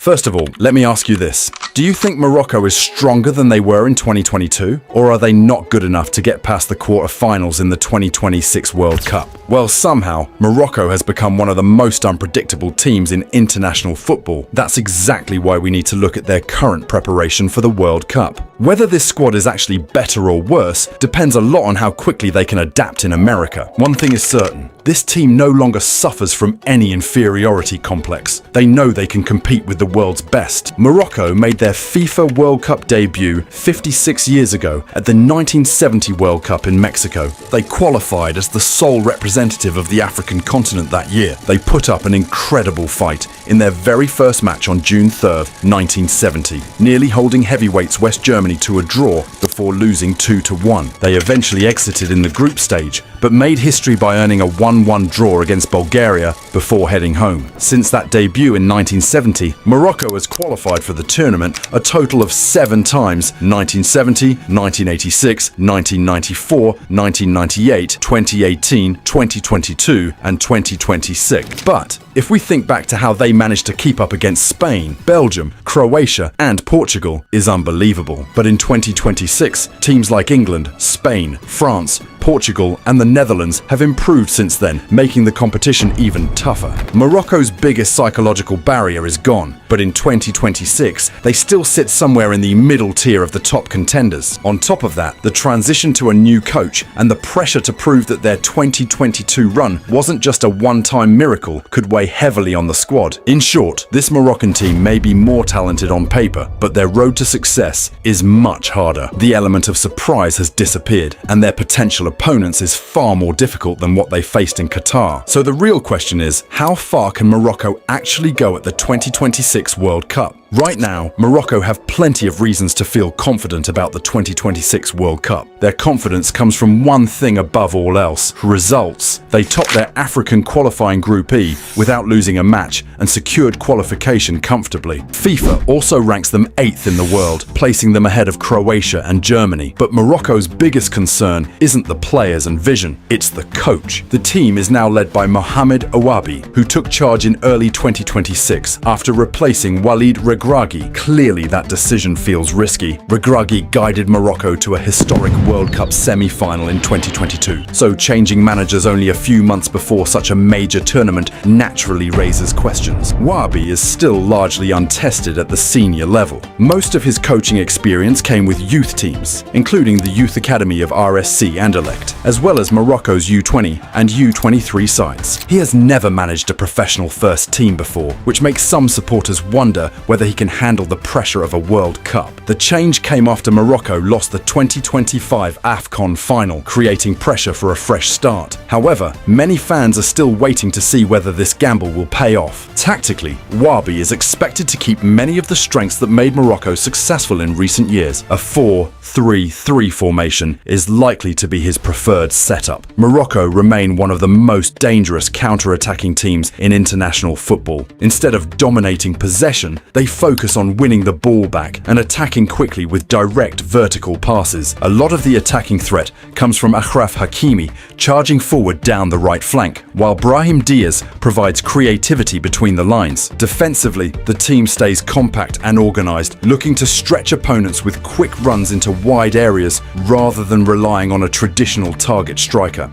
First of all, let me ask you this. Do you think Morocco is stronger than they were in 2022? Or are they not good enough to get past the quarter-finals in the 2026 World Cup? Well, somehow, Morocco has become one of the most unpredictable teams in international football. That's exactly why we need to look at their current preparation for the World Cup. Whether this squad is actually better or worse depends a lot on how quickly they can adapt in America. One thing is certain. This team no longer suffers from any inferiority complex. They know they can compete with the world's best. Morocco made their FIFA World Cup debut 56 years ago at the 1970 World Cup in Mexico. They qualified as the sole representative of the African continent that year. They put up an incredible fight in their very first match on June 3rd, 1970, nearly holding heavyweights West Germany to a draw before losing 2-1. They eventually exited in the group stage, but made history by earning a 1-1 draw against Bulgaria before heading home. Since that debut in 1970, Morocco has qualified for the tournament a total of 7 times: 1970, 1986, 1994, 1998, 2018, 2022, and 2026. But if we think back to how they managed to keep up against Spain, Belgium, Croatia, and Portugal is unbelievable. But in 2026, teams like England, Spain, France, Portugal, and the Netherlands have improved since then, making the competition even tougher. Morocco's biggest psychological barrier is gone, but in 2026, they still sit somewhere in the middle tier of the top contenders. On top of that, the transition to a new coach and the pressure to prove that their 2022 run wasn't just a one-time miracle could weigh heavily on the squad. In short, this Moroccan team may be more talented on paper, but their road to success is much harder. The element of surprise has disappeared, and their potential opponents is far more difficult than what they faced in Qatar. So the real question is, how far can Morocco actually go at the 2026 World Cup? Right now, Morocco have plenty of reasons to feel confident about the 2026 World Cup. Their confidence comes from one thing above all else: results. They topped their African qualifying Group E without losing a match and secured qualification comfortably. FIFA also ranks them 8th in the world, placing them ahead of Croatia and Germany. But Morocco's biggest concern isn't the players and vision, it's the coach. The team is now led by Mohamed Ouabi, who took charge in early 2026 after replacing Walid Regragui. Clearly that decision feels risky. Regragui guided Morocco to a historic World Cup semi-final in 2022, so changing managers only a few months before such a major tournament naturally raises questions. Ouabi is still largely untested at the senior level. Most of his coaching experience came with youth teams, including the youth academy of RSC Anderlecht, as well as Morocco's U20 and U23 sides. He has never managed a professional first team before, which makes some supporters wonder whether he can handle the pressure of a World Cup. The change came after Morocco lost the 2025 AFCON final, creating pressure for a fresh start. However, many fans are still waiting to see whether this gamble will pay off. Tactically, Ouabi is expected to keep many of the strengths that made Morocco successful in recent years. A 4-3-3 formation is likely to be his preferred setup. Morocco remain one of the most dangerous counter-attacking teams in international football. Instead of dominating possession, they focus on winning the ball back and attacking quickly with direct vertical passes. A lot of the attacking threat comes from Achraf Hakimi charging forward down the right flank, while Brahim Díaz provides creativity between the lines. Defensively, the team stays compact and organized, looking to stretch opponents with quick runs into wide areas rather than relying on a traditional target striker.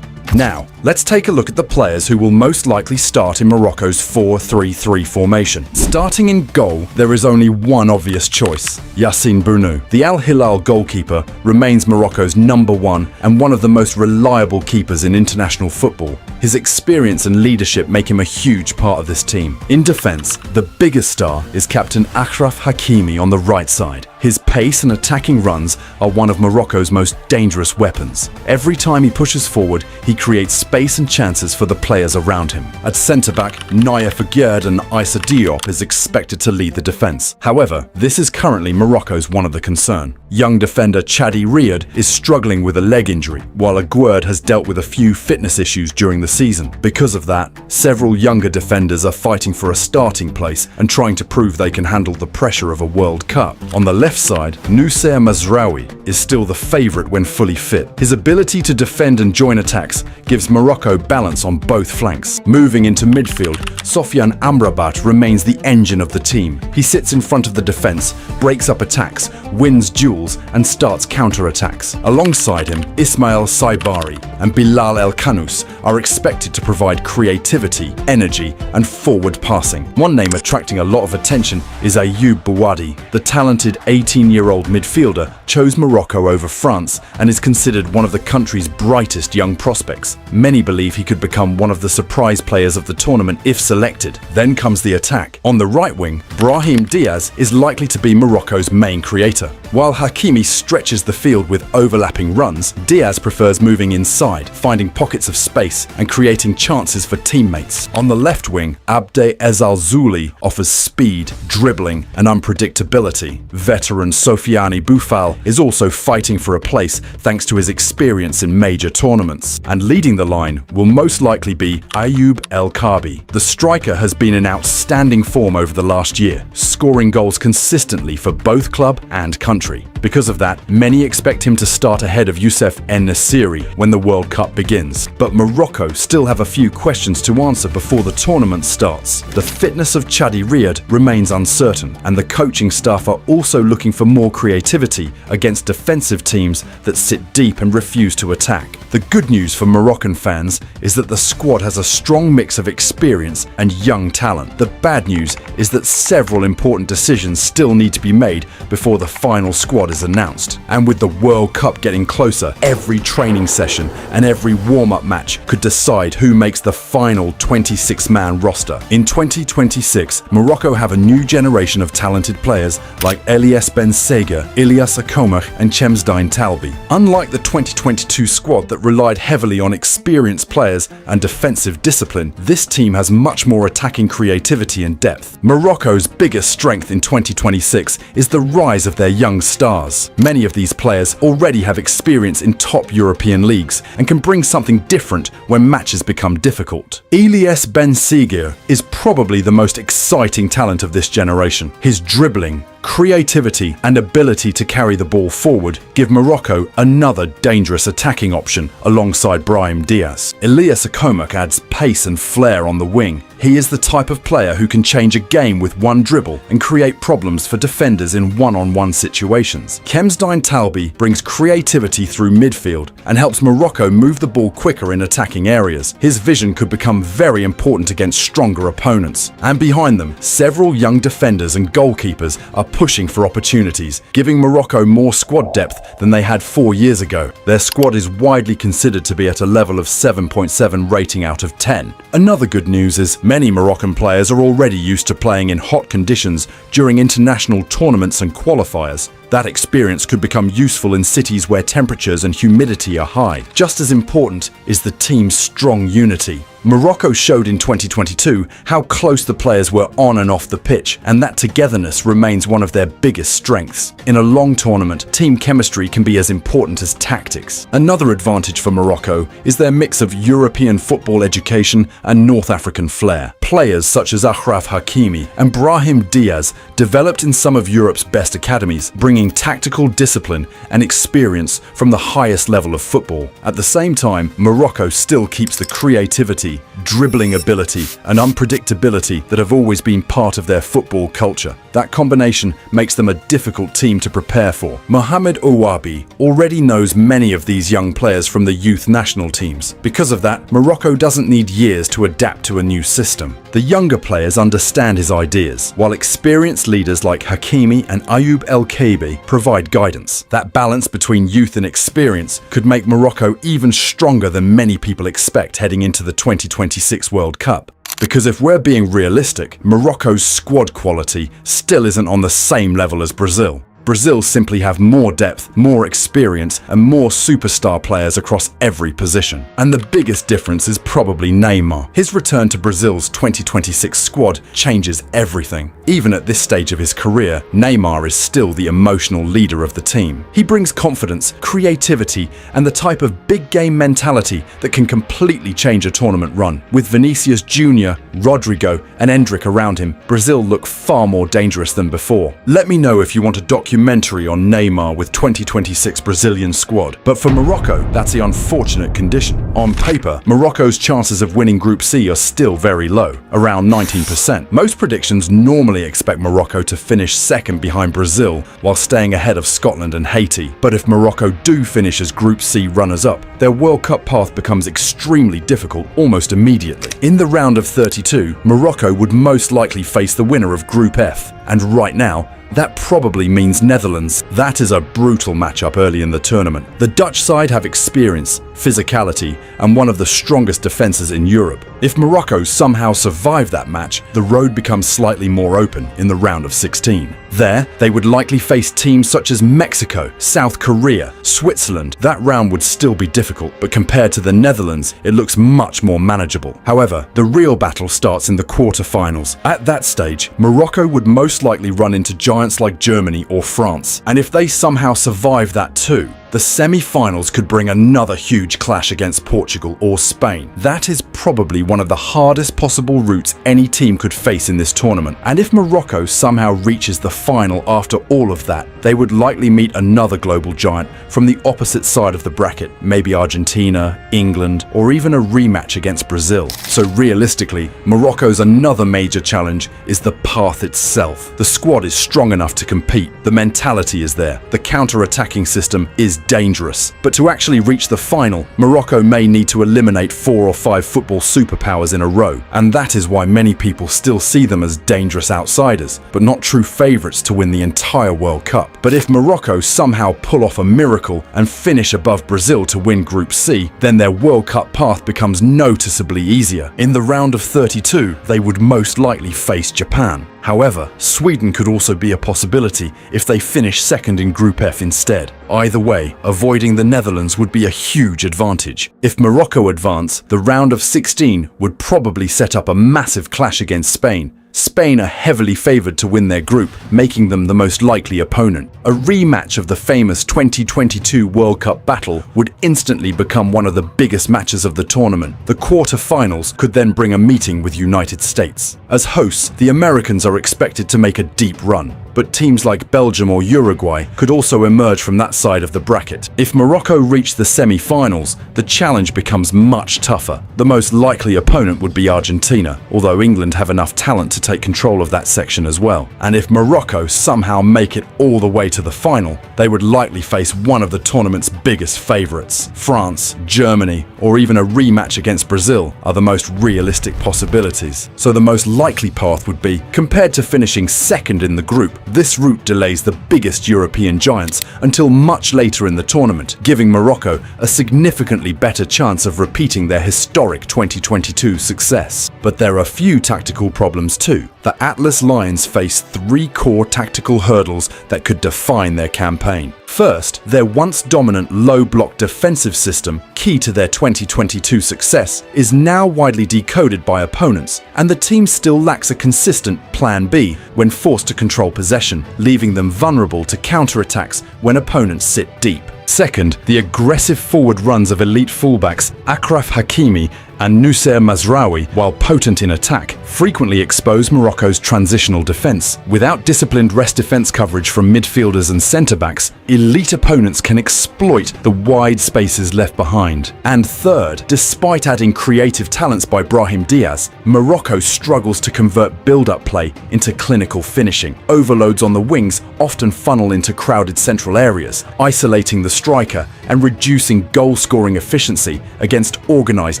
Now, let's take a look at the players who will most likely start in Morocco's 4-3-3 formation. Starting in goal, there is only one obvious choice: Yassine Bounou. The Al Hilal goalkeeper remains Morocco's #1 and one of the most reliable keepers in international football. His experience and leadership make him a huge part of this team. In defense, the biggest star is captain Achraf Hakimi on the right side. His pace and attacking runs are one of Morocco's most dangerous weapons. Every time he pushes forward, he creates space and chances for the players around him. At centre-back, Naya Figuerd and Issa Diop is expected to lead the defence. However, this is currently Morocco's one of the concern. Young defender Chadi Riyad is struggling with a leg injury, while Aguerd has dealt with a few fitness issues during the season. Because of that, several younger defenders are fighting for a starting place and trying to prove they can handle the pressure of a World Cup. On the left side, Noussair Mazraoui is still the favourite when fully fit. His ability to defend and join attacks gives Morocco balance on both flanks. Moving into midfield, Sofiane Amrabat remains the engine of the team. He sits in front of the defense, breaks up attacks, wins duels, and starts counter-attacks. Alongside him, Ismail Saibari and Bilal El Khannouss are expected to provide creativity, energy, and forward passing. One name attracting a lot of attention is Ayyoub Bouaddi. The talented 18-year-old midfielder chose Morocco over France and is considered one of the country's brightest young prospects. Many believe he could become one of the surprise players of the tournament if selected. Then comes the attack. On the right wing, Brahim Díaz is likely to be Morocco's main creator. While Hakimi stretches the field with overlapping runs, Díaz prefers moving inside, finding pockets of space and creating chances for teammates. On the left wing, Abde Ezzalzouli offers speed, dribbling, and unpredictability. Veteran Sofiane Boufal is also fighting for a place thanks to his experience in major tournaments. And leading the line will most likely be Ayyoub El Kaabi. The striker has been in outstanding form over the last year, scoring goals consistently for both club and country. Because of that, many expect him to start ahead of Youssef En-Nesyri when the World Cup begins. But Morocco still have a few questions to answer before the tournament starts. The fitness of Chadi Riyad remains uncertain, and the coaching staff are also looking for more creativity against defensive teams that sit deep and refuse to attack. The good news for Moroccan fans is that the squad has a strong mix of experience and young talent. The bad news is that several important decisions still need to be made before the final squad is announced. And with the World Cup getting closer, every training session and every warm-up match could decide who makes the final 26-man roster. In 2026, Morocco have a new generation of talented players like Elias Ben Seger, Ilyas Akomach, and Chemsdine Talbi. Unlike the 2022 squad that relied heavily on experienced players and defensive discipline, this team has much more attacking creativity and depth. Morocco's biggest strength in 2026 is the rise of their young stars. Many of these players already have experience in top European leagues and can bring something different when matches become difficult. Ilyas Ben Seger is probably the most exciting talent of this generation. His dribbling, creativity, and ability to carry the ball forward give Morocco another dangerous attacking option alongside Brahim Díaz. Ilyas Akomach adds pace and flair on the wing. He is the type of player who can change a game with one dribble and create problems for defenders in one-on-one situations. Chemsdine Talbi brings creativity through midfield and helps Morocco move the ball quicker in attacking areas. His vision could become very important against stronger opponents. And behind them, several young defenders and goalkeepers are pushing for opportunities, giving Morocco more squad depth than they had 4 years ago. Their squad is widely considered to be at a level of 7.7 rating out of 10. Another good news is many Moroccan players are already used to playing in hot conditions during international tournaments and qualifiers. That experience could become useful in cities where temperatures and humidity are high. Just as important is the team's strong unity. Morocco showed in 2022 how close the players were on and off the pitch, and that togetherness remains one of their biggest strengths. In a long tournament, team chemistry can be as important as tactics. Another advantage for Morocco is their mix of European football education and North African flair. Players such as Achraf Hakimi and Brahim Díaz developed in some of Europe's best academies, bringing tactical discipline and experience from the highest level of football. At the same time, Morocco still keeps the creativity, dribbling ability, and unpredictability that have always been part of their football culture. That combination makes them a difficult team to prepare for. Mohamed Ouabi already knows many of these young players from the youth national teams. Because of that, Morocco doesn't need years to adapt to a new system. The younger players understand his ideas, while experienced leaders like Hakimi and Ayyoub El Kaabi provide guidance. That balance between youth and experience could make Morocco even stronger than many people expect heading into the 2026 World Cup. Because if we're being realistic, Morocco's squad quality still isn't on the same level as Brazil. Brazil simply have more depth, more experience, and more superstar players across every position. And the biggest difference is probably Neymar. His return to Brazil's 2026 squad changes everything. Even at this stage of his career, Neymar is still the emotional leader of the team. He brings confidence, creativity, and the type of big game mentality that can completely change a tournament run. With Vinicius Jr., Rodrigo, and Endrick around him, Brazil look far more dangerous than before. Let me know if you want a documentary documentary on Neymar with 2026 Brazilian squad. But for Morocco, that's the unfortunate condition. On paper, Morocco's chances of winning Group C are still very low, around 19%. Most predictions normally expect Morocco to finish second behind Brazil while staying ahead of Scotland and Haiti. But if Morocco do finish as Group C runners-up, their World Cup path becomes extremely difficult almost immediately. In the round of 32, Morocco would most likely face the winner of Group F, and right now, that probably means Netherlands. That is a brutal matchup early in the tournament. The Dutch side have experience, physicality, and one of the strongest defenses in Europe. If Morocco somehow survive that match, the road becomes slightly more open in the round of 16. There, they would likely face teams such as Mexico, South Korea, Switzerland. That round would still be difficult, but compared to the Netherlands, it looks much more manageable. However, the real battle starts in the quarterfinals. At that stage, Morocco would most likely run into giants like Germany or France. And if they somehow survive that too, the semi-finals could bring another huge clash against Portugal or Spain. That is probably one of the hardest possible routes any team could face in this tournament. And if Morocco somehow reaches the final after all of that, they would likely meet another global giant from the opposite side of the bracket, maybe Argentina, England, or even a rematch against Brazil. So realistically, Morocco's another major challenge is the path itself. The squad is strong enough to compete, the mentality is there, the counter-attacking system is dangerous. But to actually reach the final, Morocco may need to eliminate 4 or 5 football superpowers in a row, and that is why many people still see them as dangerous outsiders, but not true favourites to win the entire World Cup. But if Morocco somehow pull off a miracle and finish above Brazil to win Group C, then their World Cup path becomes noticeably easier. In the round of 32, they would most likely face Japan. However, Sweden could also be a possibility if they finish second in Group F instead. Either way, avoiding the Netherlands would be a huge advantage. If Morocco advance, the round of 16 would probably set up a massive clash against Spain. Spain are heavily favoured to win their group, making them the most likely opponent. A rematch of the famous 2022 World Cup battle would instantly become one of the biggest matches of the tournament. The quarter-finals could then bring a meeting with United States. As hosts, the Americans are expected to make a deep run, but teams like Belgium or Uruguay could also emerge from that side of the bracket. If Morocco reach the semi-finals, the challenge becomes much tougher. The most likely opponent would be Argentina, although England have enough talent to take control of that section as well. And if Morocco somehow make it all the way to the final, they would likely face one of the tournament's biggest favourites. France, Germany, or even a rematch against Brazil are the most realistic possibilities. So the most likely path would be, compared to finishing second in the group, this route delays the biggest European giants until much later in the tournament, giving Morocco a significantly better chance of repeating their historic 2022 success. But there are few tactical problems too. The Atlas Lions face 3 core tactical hurdles that could define their campaign. First, their once dominant low-block defensive system, key to their 2022 success, is now widely decoded by opponents, and the team still lacks a consistent Plan B when forced to control possession, leaving them vulnerable to counterattacks when opponents sit deep. Second, the aggressive forward runs of elite fullbacks Achraf Hakimi and Noussair Mazraoui, while potent in attack, frequently expose Morocco's transitional defence. Without disciplined rest defence coverage from midfielders and centre-backs, elite opponents can exploit the wide spaces left behind. And third, despite adding creative talents by Brahim Díaz, Morocco struggles to convert build-up play into clinical finishing. Overloads on the wings often funnel into crowded central areas, isolating the striker and reducing goal-scoring efficiency against organised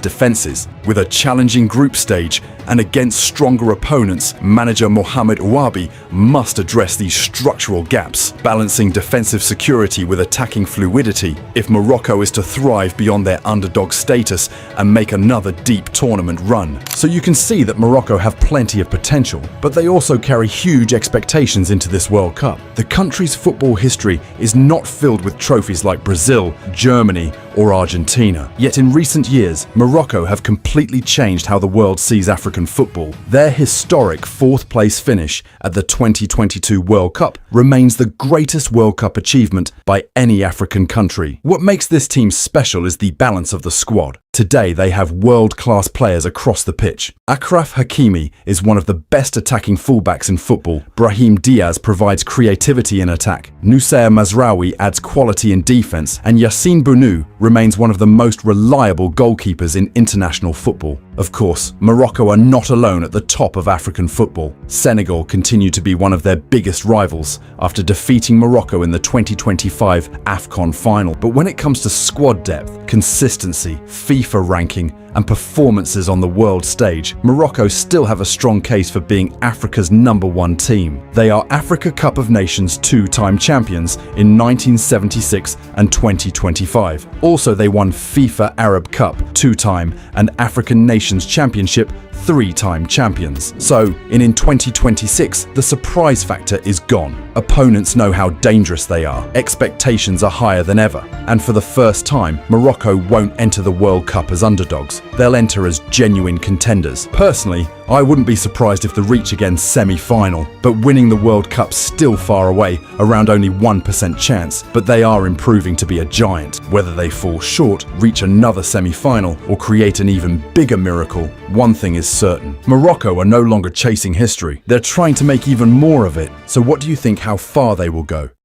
defences. With a challenging group stage and against stronger opponents, manager Mohamed Bouaddi must address these structural gaps, balancing defensive security with attacking fluidity if Morocco is to thrive beyond their underdog status and make another deep tournament run. So you can see that Morocco have plenty of potential, but they also carry huge expectations into this World Cup. The country's football history is not filled with trophies like Brazil, Germany, or Argentina. Yet in recent years, Morocco have completely changed how the world sees African football. Their historic fourth-place finish at the 2022 World Cup remains the greatest World Cup achievement by any African country. What makes this team special is the balance of the squad. Today, they have world-class players across the pitch. Achraf Hakimi is one of the best attacking fullbacks in football. Brahim Díaz provides creativity in attack. Noussair Mazraoui adds quality in defense. And Yassine Bounou remains one of the most reliable goalkeepers in international football. Of course, Morocco are not alone at the top of African football. Senegal continue to be one of their biggest rivals after defeating Morocco in the 2025 AFCON final. But when it comes to squad depth, consistency, FIFA ranking, and performances on the world stage, Morocco still have a strong case for being Africa's #1 team. They are Africa Cup of Nations two-time champions in 1976 and 2025. Also, they won FIFA Arab Cup two-time and African Nations Championship three-time champions. So, in 2026, the surprise factor is gone. Opponents know how dangerous they are. Expectations are higher than ever. And for the first time, Morocco won't enter the World Cup as underdogs. They'll enter as genuine contenders. Personally, I wouldn't be surprised if the reach again semi-final, but winning the World Cup's still far away, around only 1% chance, but they are improving to be a giant. Whether they fall short, reach another semi-final, or create an even bigger miracle, one thing is certain. Morocco are no longer chasing history. They're trying to make even more of it. So what do you think how far they will go?